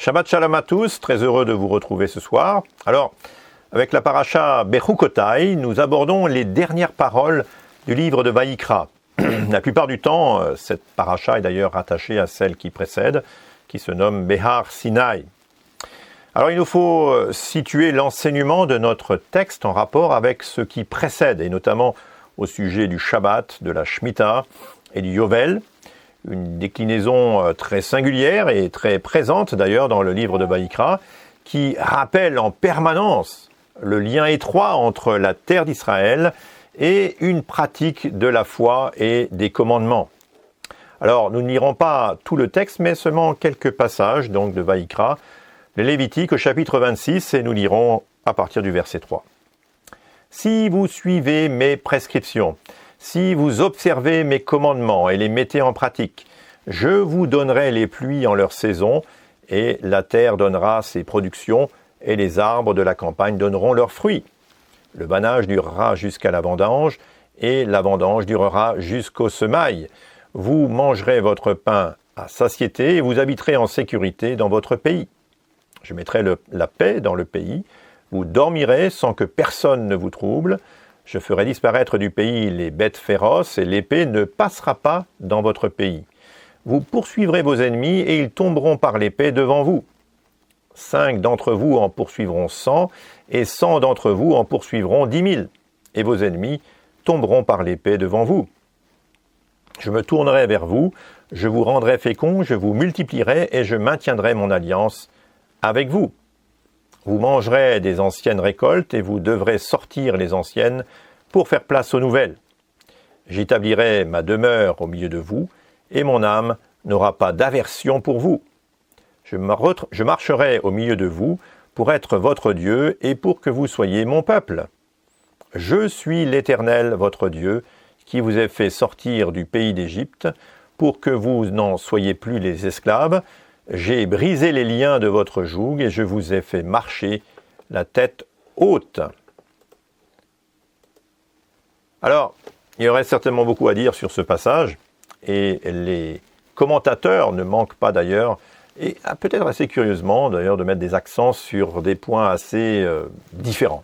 Shabbat Shalom à tous, très heureux de vous retrouver ce soir. Alors, avec la paracha Bechukotai, nous abordons les dernières paroles du livre de Vaïkra. La plupart du temps, cette paracha est d'ailleurs rattachée à celle qui précède, qui se nomme Behar Sinai. Alors, il nous faut situer l'enseignement de notre texte en rapport avec ce qui précède, et notamment au sujet du Shabbat, de la Shemitah et du Yovel, une déclinaison très singulière et très présente d'ailleurs dans le livre de Vaïkra, qui rappelle en permanence le lien étroit entre la terre d'Israël et une pratique de la foi et des commandements. Alors, nous ne lirons pas tout le texte, mais seulement quelques passages donc de Vaïkra, le Lévitique au chapitre 26, et nous lirons à partir du verset 3. « Si vous suivez mes prescriptions, si vous observez mes commandements et les mettez en pratique, je vous donnerai les pluies en leur saison, et la terre donnera ses productions, et les arbres de la campagne donneront leurs fruits. Le banage durera jusqu'à la vendange, et la vendange durera jusqu'aux semailles. Vous mangerez votre pain à satiété, et vous habiterez en sécurité dans votre pays. Je mettrai la paix dans le pays, vous dormirez sans que personne ne vous trouble. Je ferai disparaître du pays les bêtes féroces, et l'épée ne passera pas dans votre pays. Vous poursuivrez vos ennemis, et ils tomberont par l'épée devant vous. 5 d'entre vous en poursuivront 100, et 100 d'entre vous en poursuivront 10 000, et vos ennemis tomberont par l'épée devant vous. Je me tournerai vers vous, je vous rendrai féconds, je vous multiplierai, et je maintiendrai mon alliance avec vous. Vous mangerez des anciennes récoltes, et vous devrez sortir les anciennes pour faire place aux nouvelles. J'établirai ma demeure au milieu de vous, et mon âme n'aura pas d'aversion pour vous. Je marcherai au milieu de vous pour être votre Dieu et pour que vous soyez mon peuple. Je suis l'Éternel, votre Dieu, qui vous ai fait sortir du pays d'Égypte pour que vous n'en soyez plus les esclaves. J'ai brisé les liens de votre joug et je vous ai fait marcher la tête haute. » Alors, il y aurait certainement beaucoup à dire sur ce passage, et les commentateurs ne manquent pas d'ailleurs, et peut-être assez curieusement d'ailleurs, de mettre des accents sur des points assez différents.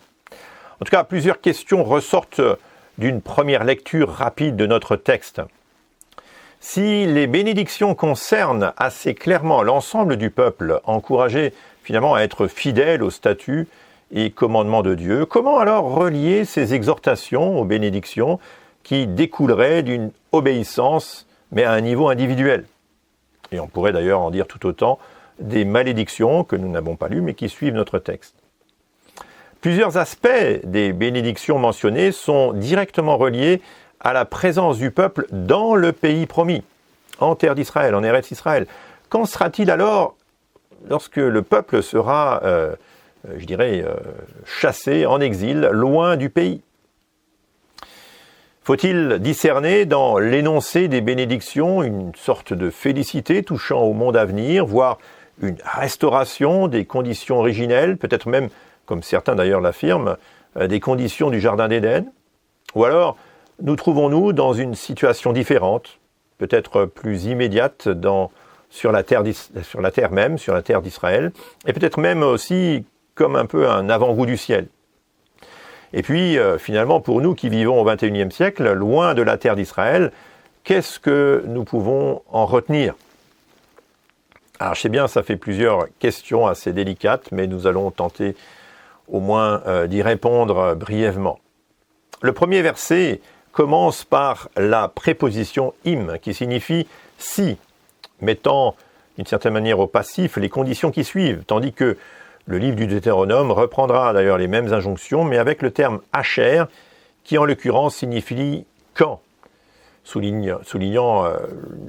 En tout cas, plusieurs questions ressortent d'une première lecture rapide de notre texte. Si les bénédictions concernent assez clairement l'ensemble du peuple, encouragé finalement à être fidèle aux statuts et commandements de Dieu, comment alors relier ces exhortations aux bénédictions qui découleraient d'une obéissance, mais à un niveau individuel? Et on pourrait d'ailleurs en dire tout autant des malédictions que nous n'avons pas lues, mais qui suivent notre texte. Plusieurs aspects des bénédictions mentionnées sont directement reliés à la présence du peuple dans le pays promis, en terre d'Israël, en Eretz Israël. Qu'en sera-t-il alors lorsque le peuple sera, chassé en exil, loin du pays? Faut-il discerner dans l'énoncé des bénédictions une sorte de félicité touchant au monde à venir, voire une restauration des conditions originelles, peut-être même, comme certains d'ailleurs l'affirment, des conditions du Jardin d'Éden? Ou alors, nous trouvons-nous dans une situation différente, peut-être plus immédiate sur la terre d'Israël, et peut-être même aussi comme un peu un avant-goût du ciel? Et puis, finalement, pour nous qui vivons au XXIe siècle, loin de la terre d'Israël, qu'est-ce que nous pouvons en retenir? Alors, je sais bien, ça fait plusieurs questions assez délicates, mais nous allons tenter au moins d'y répondre brièvement. Le premier verset commence par la préposition « im » qui signifie « si », mettant d'une certaine manière au passif les conditions qui suivent, tandis que le livre du Deutéronome reprendra d'ailleurs les mêmes injonctions, mais avec le terme « asher » qui en l'occurrence signifie « quand », soulignant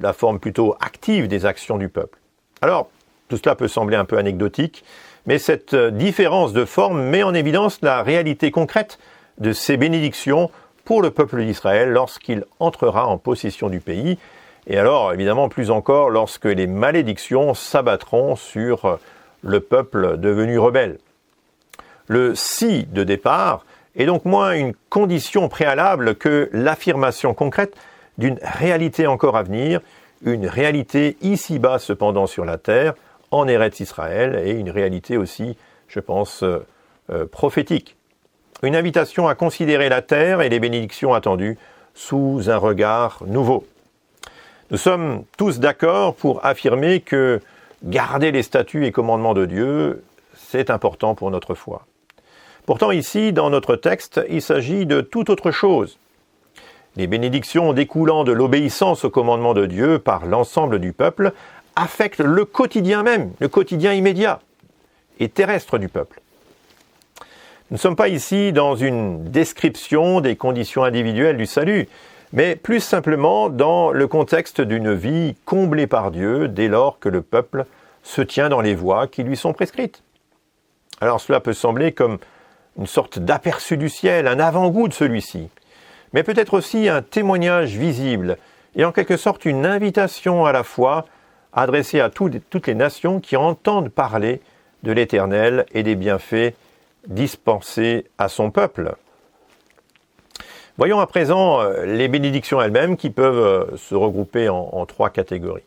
la forme plutôt active des actions du peuple. Alors, tout cela peut sembler un peu anecdotique, mais cette différence de forme met en évidence la réalité concrète de ces bénédictions pour le peuple d'Israël lorsqu'il entrera en possession du pays, et alors évidemment plus encore lorsque les malédictions s'abattront sur le peuple devenu rebelle. Le « si » de départ est donc moins une condition préalable que l'affirmation concrète d'une réalité encore à venir, une réalité ici-bas cependant sur la terre, en Eretz Israël et une réalité aussi, je pense, prophétique. Une invitation à considérer la terre et les bénédictions attendues sous un regard nouveau. Nous sommes tous d'accord pour affirmer que garder les statuts et commandements de Dieu, c'est important pour notre foi. Pourtant ici, dans notre texte, il s'agit de toute autre chose. Les bénédictions découlant de l'obéissance aux commandements de Dieu par l'ensemble du peuple affectent le quotidien même, le quotidien immédiat et terrestre du peuple. Nous ne sommes pas ici dans une description des conditions individuelles du salut, mais plus simplement dans le contexte d'une vie comblée par Dieu dès lors que le peuple se tient dans les voies qui lui sont prescrites. Alors cela peut sembler comme une sorte d'aperçu du ciel, un avant-goût de celui-ci, mais peut-être aussi un témoignage visible et en quelque sorte une invitation à la foi adressée à toutes les nations qui entendent parler de l'Éternel et des bienfaits dispensés à son peuple. Voyons à présent les bénédictions elles-mêmes qui peuvent se regrouper en trois catégories.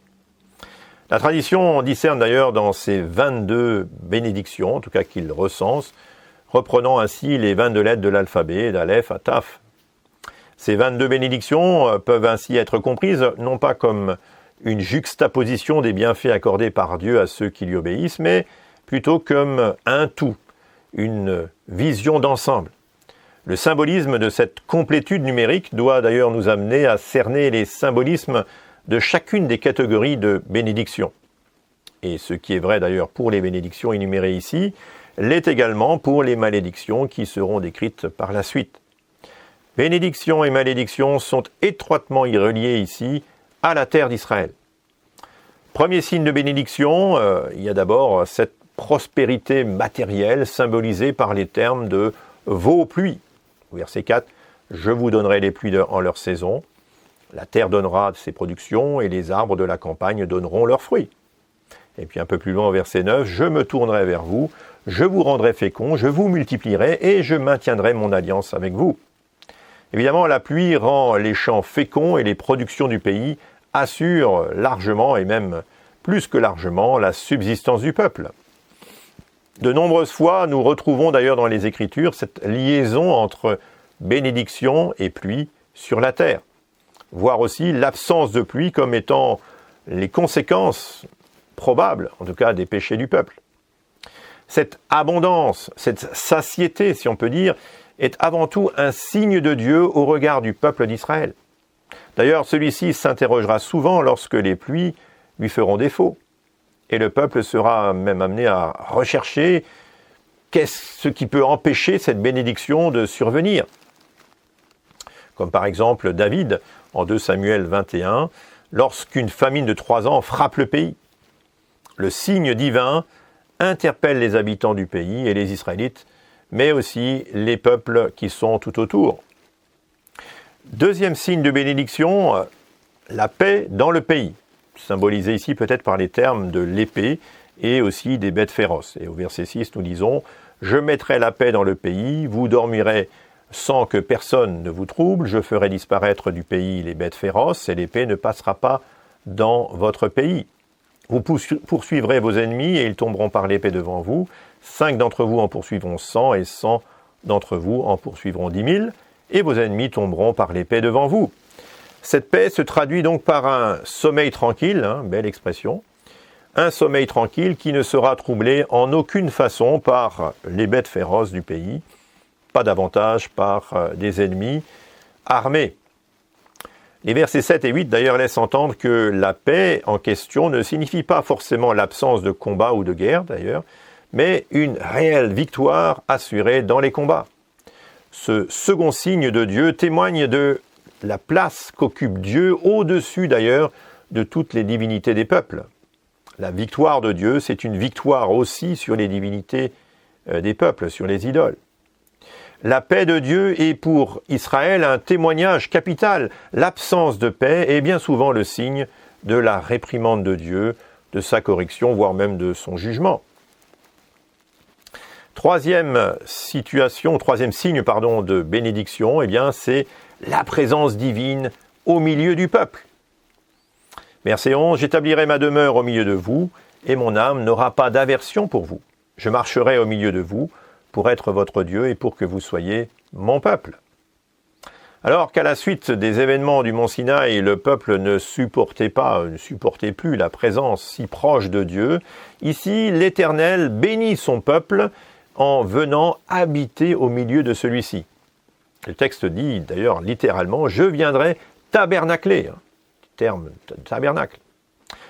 La tradition discerne d'ailleurs dans ces 22 bénédictions, en tout cas qu'il recense, reprenant ainsi les 22 lettres de l'alphabet, d'Aleph à Taf. Ces 22 bénédictions peuvent ainsi être comprises non pas comme une juxtaposition des bienfaits accordés par Dieu à ceux qui lui obéissent, mais plutôt comme un tout, une vision d'ensemble. Le symbolisme de cette complétude numérique doit d'ailleurs nous amener à cerner les symbolismes de chacune des catégories de bénédictions. Et ce qui est vrai d'ailleurs pour les bénédictions énumérées ici, l'est également pour les malédictions qui seront décrites par la suite. Bénédictions et malédictions sont étroitement reliées ici à la terre d'Israël. Premier signe de bénédiction, il y a d'abord cette prospérité matérielle symbolisée par les termes de vos pluies. Verset 4, je vous donnerai les pluies en leur saison, la terre donnera ses productions et les arbres de la campagne donneront leurs fruits. Et puis un peu plus loin au verset 9, je me tournerai vers vous, je vous rendrai fécond, je vous multiplierai et je maintiendrai mon alliance avec vous. Évidemment, la pluie rend les champs féconds et les productions du pays assurent largement et même plus que largement la subsistance du peuple. De nombreuses fois, nous retrouvons d'ailleurs dans les Écritures cette liaison entre bénédiction et pluie sur la terre, voire aussi l'absence de pluie comme étant les conséquences probables, en tout cas des péchés du peuple. Cette abondance, cette satiété, si on peut dire, est avant tout un signe de Dieu au regard du peuple d'Israël. D'ailleurs, celui-ci s'interrogera souvent lorsque les pluies lui feront défaut. Et le peuple sera même amené à rechercher qu'est-ce qui peut empêcher cette bénédiction de survenir. Comme par exemple David, en 2 Samuel 21, lorsqu'une famine de 3 ans frappe le pays. Le signe divin interpelle les habitants du pays et les Israélites, mais aussi les peuples qui sont tout autour. Deuxième signe de bénédiction, la paix dans le pays, symbolisé ici peut-être par les termes de l'épée et aussi des bêtes féroces. Et au verset 6, nous disons « Je mettrai la paix dans le pays, vous dormirez sans que personne ne vous trouble, je ferai disparaître du pays les bêtes féroces, et l'épée ne passera pas dans votre pays. Vous poursuivrez vos ennemis, et ils tomberont par l'épée devant vous. 5 d'entre vous en poursuivront 100, et 100 d'entre vous en poursuivront 10 000, et vos ennemis tomberont par l'épée devant vous. » Cette paix se traduit donc par un sommeil tranquille, belle expression, un sommeil tranquille qui ne sera troublé en aucune façon par les bêtes féroces du pays, pas davantage par des ennemis armés. Les versets 7 et 8 d'ailleurs laissent entendre que la paix en question ne signifie pas forcément l'absence de combat ou de guerre d'ailleurs, mais une réelle victoire assurée dans les combats. Ce second signe de Dieu témoigne de la place qu'occupe Dieu au-dessus d'ailleurs de toutes les divinités des peuples. La victoire de Dieu, c'est une victoire aussi sur les divinités des peuples, sur les idoles. La paix de Dieu est pour Israël un témoignage capital. L'absence de paix est bien souvent le signe de la réprimande de Dieu, de sa correction, voire même de son jugement. Troisième signe de bénédiction, c'est la présence divine au milieu du peuple. Verset 11, « J'établirai ma demeure au milieu de vous, et mon âme n'aura pas d'aversion pour vous. Je marcherai au milieu de vous pour être votre Dieu et pour que vous soyez mon peuple. » Alors qu'à la suite des événements du mont Sinaï, le peuple ne supportait plus la présence si proche de Dieu, ici l'Éternel bénit son peuple en venant habiter au milieu de celui-ci. Le texte dit d'ailleurs littéralement « Je viendrai tabernacler », terme tabernacle.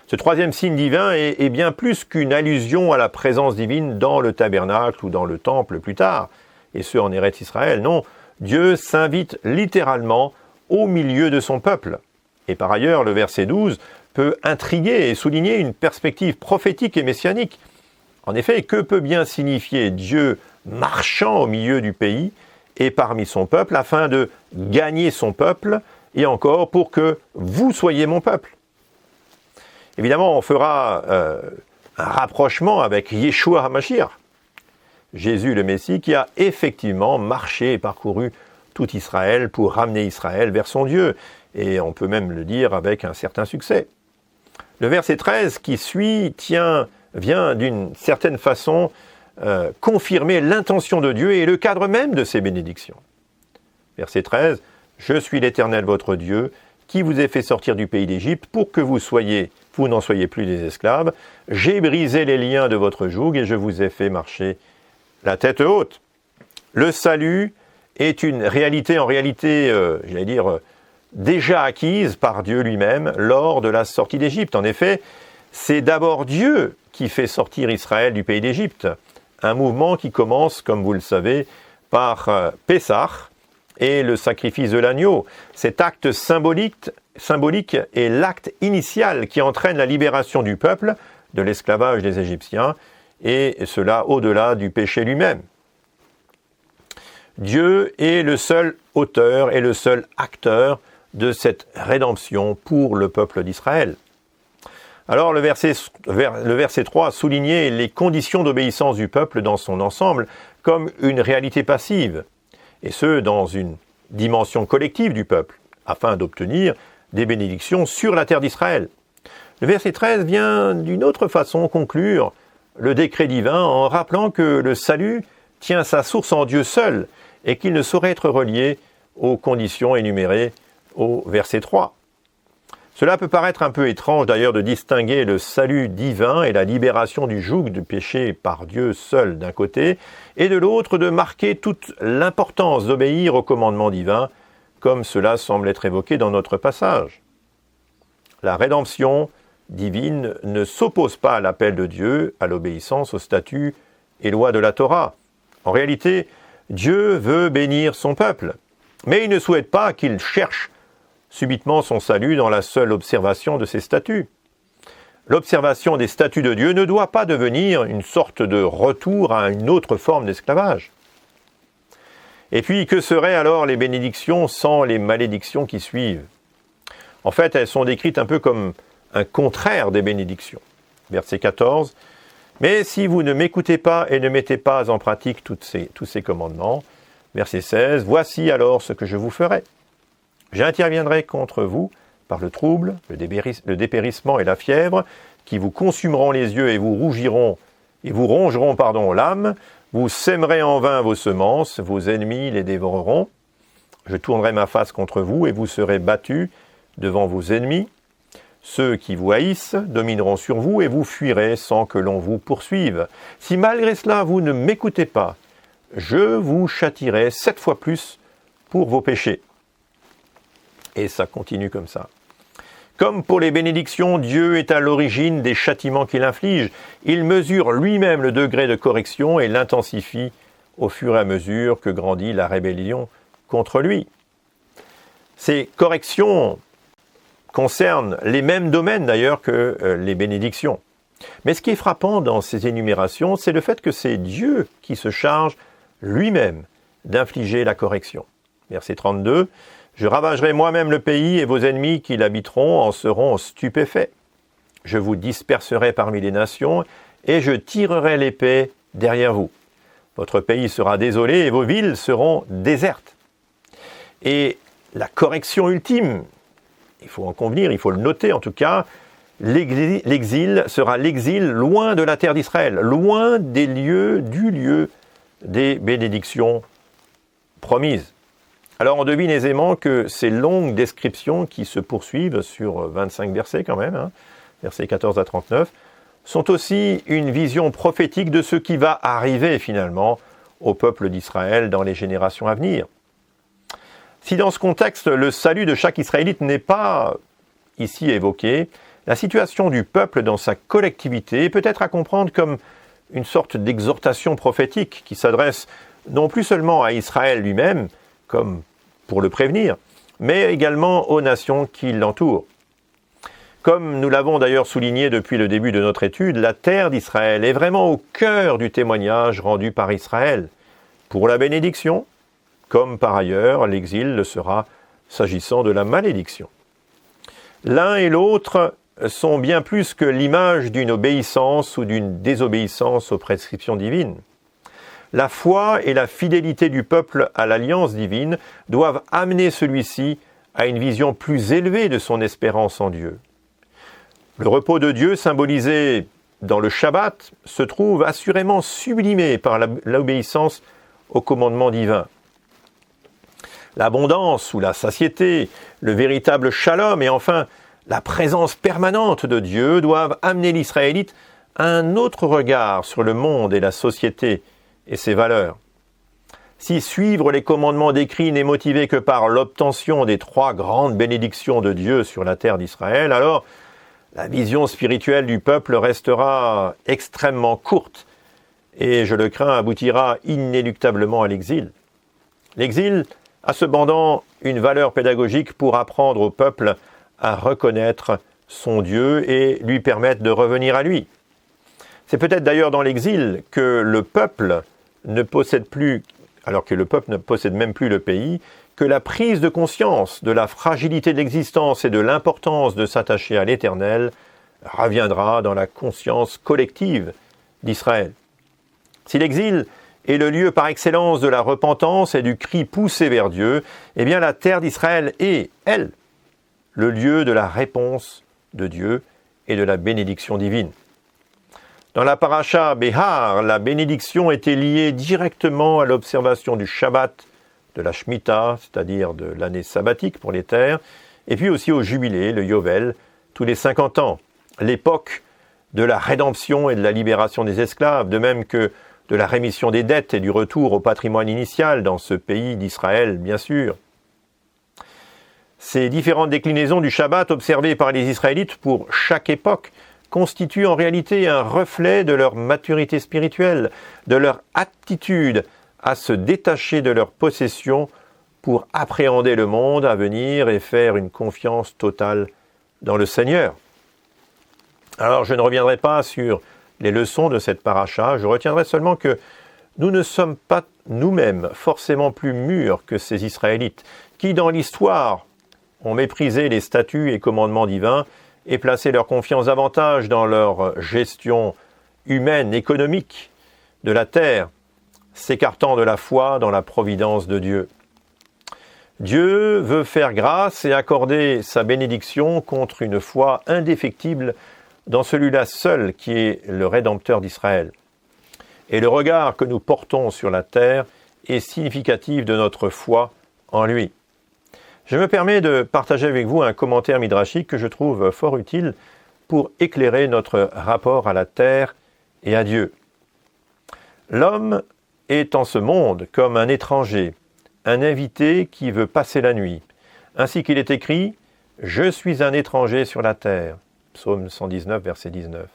Ce troisième signe divin est bien plus qu'une allusion à la présence divine dans le tabernacle ou dans le temple plus tard, et ce en Eretz Israël. Non, Dieu s'invite littéralement au milieu de son peuple. Et par ailleurs, le verset 12 peut intriguer et souligner une perspective prophétique et messianique. En effet, que peut bien signifier Dieu marchant au milieu du pays et parmi son peuple afin de gagner son peuple et encore pour que vous soyez mon peuple? Évidemment, on fera un rapprochement avec Yeshua HaMashiach, Jésus le Messie, qui a effectivement marché et parcouru tout Israël pour ramener Israël vers son Dieu. Et on peut même le dire avec un certain succès. Le verset 13 qui suit vient d'une certaine façon confirmer l'intention de Dieu et le cadre même de ses bénédictions. Verset 13, « Je suis l'Éternel votre Dieu, qui vous ai fait sortir du pays d'Égypte pour que vous n'en soyez plus des esclaves. J'ai brisé les liens de votre joug et je vous ai fait marcher la tête haute. » Le salut est une réalité, déjà acquise par Dieu lui-même lors de la sortie d'Égypte. En effet, c'est d'abord Dieu qui fait sortir Israël du pays d'Égypte. Un mouvement qui commence, comme vous le savez, par Pessah et le sacrifice de l'agneau. Cet acte symbolique est l'acte initial qui entraîne la libération du peuple de l'esclavage des Égyptiens, et cela au-delà du péché lui-même. Dieu est le seul auteur et le seul acteur de cette rédemption pour le peuple d'Israël. Alors le verset 3 soulignait les conditions d'obéissance du peuple dans son ensemble comme une réalité passive, et ce dans une dimension collective du peuple, afin d'obtenir des bénédictions sur la terre d'Israël. Le verset 13 vient d'une autre façon conclure le décret divin en rappelant que le salut tient sa source en Dieu seul et qu'il ne saurait être relié aux conditions énumérées au verset 3. Cela peut paraître un peu étrange d'ailleurs de distinguer le salut divin et la libération du joug du péché par Dieu seul d'un côté, et de l'autre de marquer toute l'importance d'obéir au commandement divin, comme cela semble être évoqué dans notre passage. La rédemption divine ne s'oppose pas à l'appel de Dieu, à l'obéissance aux statuts et lois de la Torah. En réalité, Dieu veut bénir son peuple, mais il ne souhaite pas qu'il cherche subitement son salut dans la seule observation de ses statuts. L'observation des statuts de Dieu ne doit pas devenir une sorte de retour à une autre forme d'esclavage. Et puis, que seraient alors les bénédictions sans les malédictions qui suivent? En fait, elles sont décrites un peu comme un contraire des bénédictions. Verset 14. « Mais si vous ne m'écoutez pas et ne mettez pas en pratique tous ces commandements, verset 16, « Voici alors ce que je vous ferai. J'interviendrai contre vous par le trouble, le dépérissement et la fièvre, qui vous consumeront les yeux et vous rongeront l'âme. Vous sèmerez en vain vos semences, vos ennemis les dévoreront. Je tournerai ma face contre vous et vous serez battus devant vos ennemis. Ceux qui vous haïssent domineront sur vous et vous fuirez sans que l'on vous poursuive. Si malgré cela vous ne m'écoutez pas, je vous châtierai 7 fois plus pour vos péchés. » Et ça continue comme ça. Comme pour les bénédictions, Dieu est à l'origine des châtiments qu'il inflige. Il mesure lui-même le degré de correction et l'intensifie au fur et à mesure que grandit la rébellion contre lui. Ces corrections concernent les mêmes domaines d'ailleurs que les bénédictions. Mais ce qui est frappant dans ces énumérations, c'est le fait que c'est Dieu qui se charge lui-même d'infliger la correction. Verset 32. « Je ravagerai moi-même le pays et vos ennemis qui l'habiteront en seront stupéfaits. Je vous disperserai parmi les nations et je tirerai l'épée derrière vous. Votre pays sera désolé et vos villes seront désertes. » Et la correction ultime, il faut en convenir, il faut le noter en tout cas, l'exil sera l'exil loin de la terre d'Israël, loin du lieu des bénédictions promises. Alors on devine aisément que ces longues descriptions qui se poursuivent sur 25 versets quand même, versets 14 à 39, sont aussi une vision prophétique de ce qui va arriver finalement au peuple d'Israël dans les générations à venir. Si dans ce contexte, le salut de chaque Israélite n'est pas ici évoqué, la situation du peuple dans sa collectivité peut être à comprendre comme une sorte d'exhortation prophétique qui s'adresse non plus seulement à Israël lui-même, comme pour le prévenir, mais également aux nations qui l'entourent. Comme nous l'avons d'ailleurs souligné depuis le début de notre étude, la terre d'Israël est vraiment au cœur du témoignage rendu par Israël, pour la bénédiction, comme par ailleurs l'exil le sera s'agissant de la malédiction. L'un et l'autre sont bien plus que l'image d'une obéissance ou d'une désobéissance aux prescriptions divines. La foi et la fidélité du peuple à l'alliance divine doivent amener celui-ci à une vision plus élevée de son espérance en Dieu. Le repos de Dieu, symbolisé dans le Shabbat, se trouve assurément sublimé par l'obéissance au commandement divin. L'abondance ou la satiété, le véritable shalom et enfin la présence permanente de Dieu doivent amener l'Israélite à un autre regard sur le monde et la société et ses valeurs. Si suivre les commandements décrits n'est motivé que par l'obtention des 3 grandes bénédictions de Dieu sur la terre d'Israël, alors la vision spirituelle du peuple restera extrêmement courte et, je le crains, aboutira inéluctablement à l'exil. L'exil a cependant une valeur pédagogique pour apprendre au peuple à reconnaître son Dieu et lui permettre de revenir à lui. C'est peut-être d'ailleurs dans l'exil que le peuple ne possède plus, alors que le peuple ne possède même plus le pays, que la prise de conscience de la fragilité de l'existence et de l'importance de s'attacher à l'Éternel reviendra dans la conscience collective d'Israël. Si l'exil est le lieu par excellence de la repentance et du cri poussé vers Dieu, eh bien la terre d'Israël est, elle, le lieu de la réponse de Dieu et de la bénédiction divine. Dans la paracha Behar, la bénédiction était liée directement à l'observation du Shabbat, de la Shemitah, c'est-à-dire de l'année sabbatique pour les terres, et puis aussi au jubilé, le Yovel, tous les 50 ans, l'époque de la rédemption et de la libération des esclaves, de même que de la rémission des dettes et du retour au patrimoine initial dans ce pays d'Israël, bien sûr. Ces différentes déclinaisons du Shabbat observées par les Israélites pour chaque époque constituent en réalité un reflet de leur maturité spirituelle, de leur aptitude à se détacher de leurs possessions pour appréhender le monde à venir et faire une confiance totale dans le Seigneur. Alors je ne reviendrai pas sur les leçons de cette paracha, je retiendrai seulement que nous ne sommes pas nous-mêmes forcément plus mûrs que ces Israélites, qui dans l'histoire ont méprisé les statuts et commandements divins et placé leur confiance davantage dans leur gestion humaine, économique de la terre, s'écartant de la foi dans la providence de Dieu. Dieu veut faire grâce et accorder sa bénédiction contre une foi indéfectible dans celui-là seul qui est le Rédempteur d'Israël. Et le regard que nous portons sur la terre est significatif de notre foi en lui. Je me permets de partager avec vous un commentaire midrashique que je trouve fort utile pour éclairer notre rapport à la terre et à Dieu. L'homme est en ce monde comme un étranger, un invité qui veut passer la nuit. Ainsi qu'il est écrit « Je suis un étranger sur la terre ». Psaume 119, verset 19.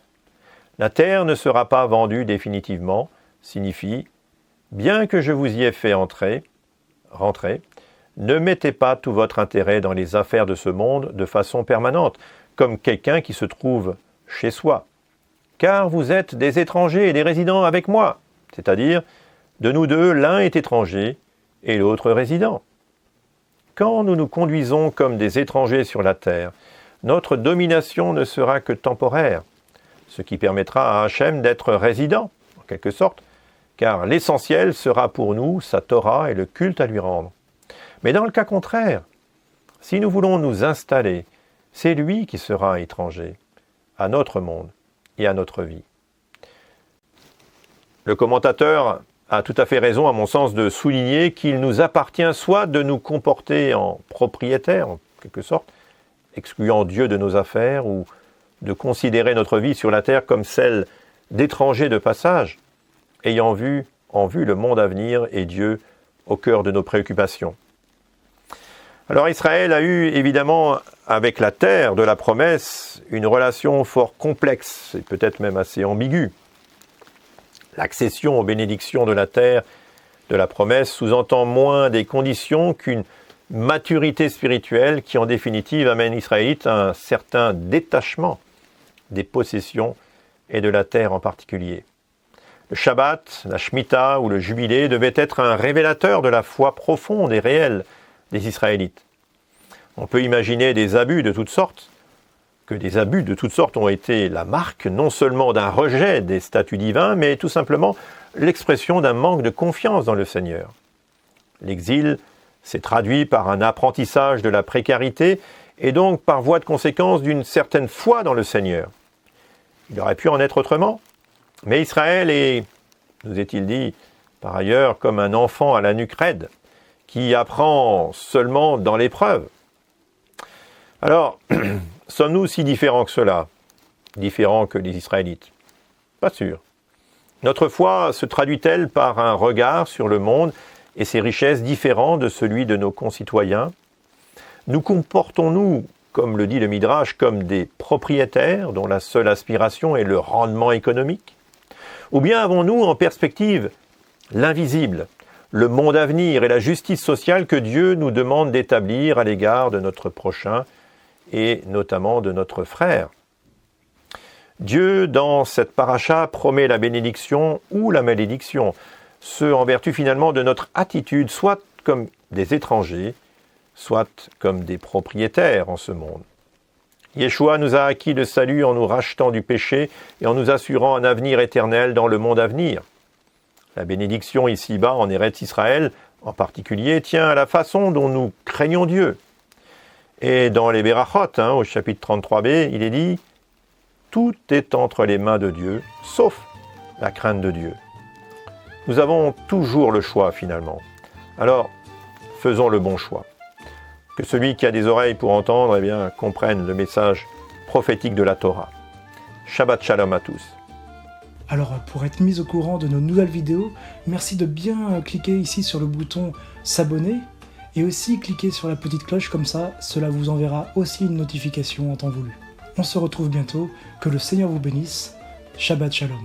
La terre ne sera pas vendue définitivement, signifie « Bien que je vous y ai fait rentrer, ne mettez pas tout votre intérêt dans les affaires de ce monde de façon permanente, comme quelqu'un qui se trouve chez soi. Car vous êtes des étrangers et des résidents avec moi, c'est-à-dire, de nous deux, l'un est étranger et l'autre résident. Quand nous nous conduisons comme des étrangers sur la terre, notre domination ne sera que temporaire, ce qui permettra à Hachem d'être résident, en quelque sorte, car l'essentiel sera pour nous sa Torah et le culte à lui rendre. Mais dans le cas contraire, si nous voulons nous installer, c'est lui qui sera étranger, à notre monde et à notre vie. Le commentateur a tout à fait raison, à mon sens, de souligner qu'il nous appartient soit de nous comporter en propriétaires, en quelque sorte, excluant Dieu de nos affaires, ou de considérer notre vie sur la terre comme celle d'étrangers de passage, ayant en vue le monde à venir et Dieu au cœur de nos préoccupations. Alors Israël a eu évidemment avec la terre de la promesse une relation fort complexe et peut-être même assez ambiguë. L'accession aux bénédictions de la terre de la promesse sous-entend moins des conditions qu'une maturité spirituelle qui en définitive amène Israélite à un certain détachement des possessions et de la terre en particulier. Le Shabbat, la Shemitah ou le Jubilé devaient être un révélateur de la foi profonde et réelle des Israélites. On peut imaginer des abus de toutes sortes, que des abus de toutes sortes ont été la marque non seulement d'un rejet des statuts divins, mais tout simplement l'expression d'un manque de confiance dans le Seigneur. L'exil s'est traduit par un apprentissage de la précarité et donc par voie de conséquence d'une certaine foi dans le Seigneur. Il aurait pu en être autrement, mais Israël est, nous est-il dit, par ailleurs, comme un enfant à la nuque raide, qui apprend seulement dans l'épreuve. Alors, sommes-nous si différents que cela, différents que les Israélites? Pas sûr. Notre foi se traduit-elle par un regard sur le monde et ses richesses différents de celui de nos concitoyens? Nous comportons-nous, comme le dit le Midrash, comme des propriétaires dont la seule aspiration est le rendement économique? Ou bien avons-nous en perspective l'invisible, le monde à venir et la justice sociale que Dieu nous demande d'établir à l'égard de notre prochain et notamment de notre frère? Dieu, dans cette paracha, promet la bénédiction ou la malédiction, ce en vertu finalement de notre attitude, soit comme des étrangers, soit comme des propriétaires en ce monde. Yeshua nous a acquis le salut en nous rachetant du péché et en nous assurant un avenir éternel dans le monde à venir. La bénédiction ici-bas, en Eretz Israël en particulier, tient à la façon dont nous craignons Dieu. Et dans les Berachot, au chapitre 33b, il est dit « Tout est entre les mains de Dieu, sauf la crainte de Dieu ». Nous avons toujours le choix finalement. Alors, faisons le bon choix. Que celui qui a des oreilles pour entendre, comprenne le message prophétique de la Torah. Shabbat Shalom à tous. Alors, pour être mis au courant de nos nouvelles vidéos, merci de bien cliquer ici sur le bouton s'abonner et aussi cliquer sur la petite cloche, comme ça, cela vous enverra aussi une notification en temps voulu. On se retrouve bientôt, que le Seigneur vous bénisse. Shabbat Shalom.